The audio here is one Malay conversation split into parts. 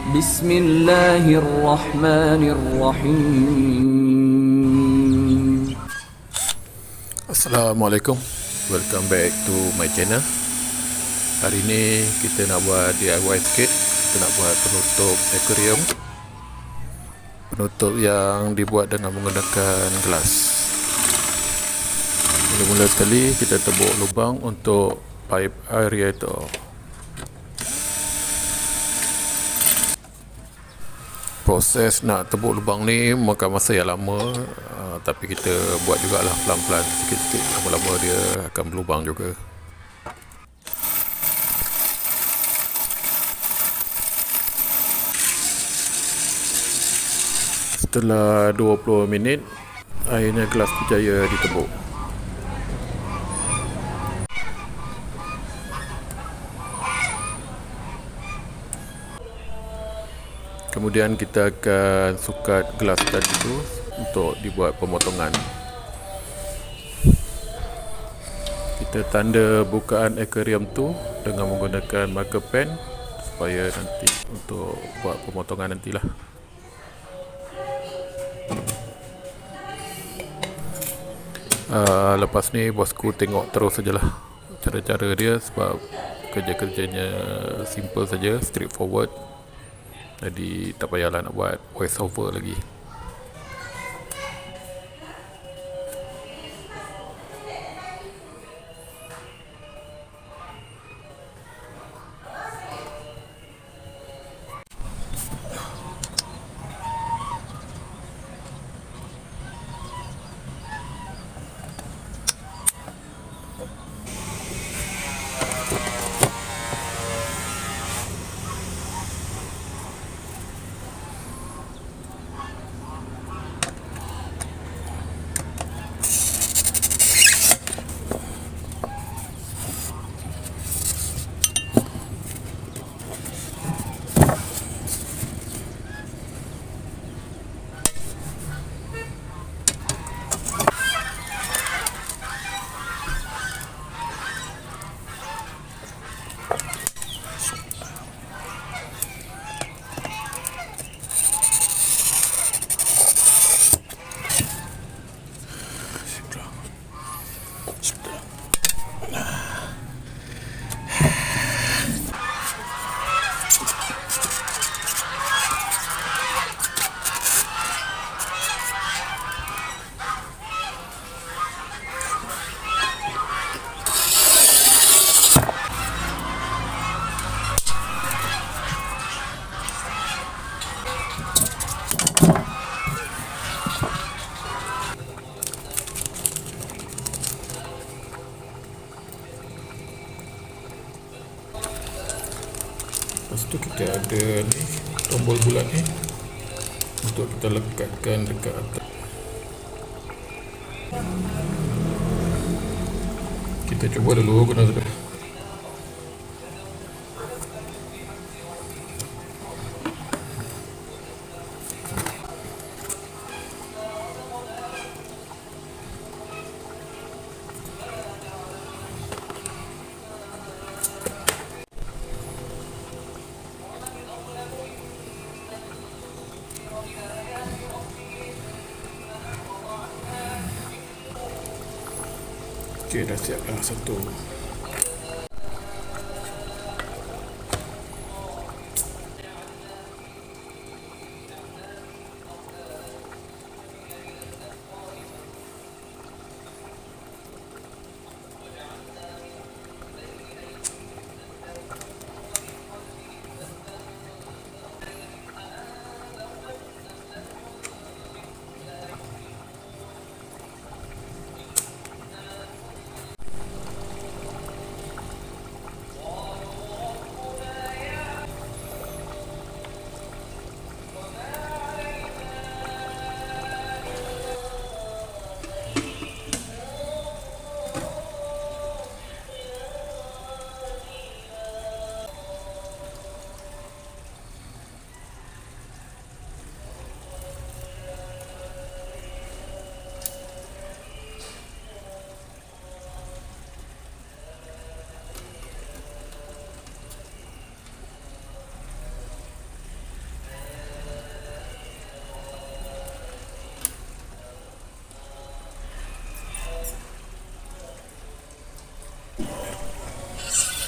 Bismillahirrahmanirrahim. Assalamualaikum. Welcome back to my channel. Hari ni kita nak buat DIY sikit. Kita nak buat penutup aquarium. Penutup yang dibuat dengan menggunakan gelas. Mula-mula sekali kita tebuk lubang untuk pipe aerator. Proses nak tebuk lubang ni makan masa yang lama, tapi kita buat jugalah pelan-pelan, sikit-sikit. Lama-lama dia akan berlubang juga. Setelah 20 minit, akhirnya gelas berjaya ditebuk. Kemudian kita akan sukat gelas tadi tu untuk dibuat pemotongan. Kita tanda bukaan aquarium tu dengan menggunakan marker pen supaya nanti untuk buat pemotongan nantilah. Lepas ni bosku tengok terus sajalah cara-cara dia, sebab kerja-kerjanya simple saja, straightforward. Jadi tak payahlah nak buat voice over lagi. Lepas tu kita ada ni tombol bulat ni untuk kita lekatkan dekat atas. Kita cuba dulu guna sudah. Okey, dah siap dah satu.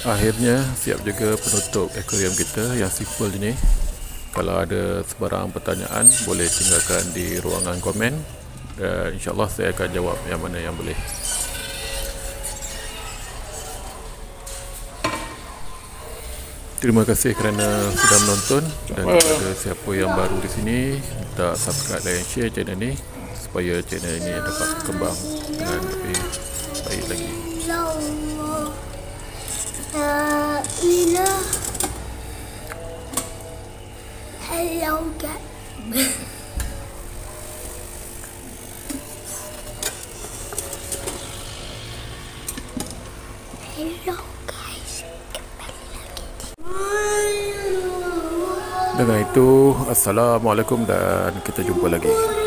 Akhirnya siap juga penutup akuarium kita yang simple ni. Kalau ada sebarang pertanyaan boleh tinggalkan di ruangan komen dan insyaAllah saya akan jawab yang mana yang boleh. Terima kasih kerana sudah menonton, dan kepada siapa yang baru di sini, minta subscribe dan share channel ni supaya channel ini dapat berkembang dengan lebih baik lagi. Hello guys. Hello guys. Dengan itu, Assalamualaikum dan kita jumpa lagi.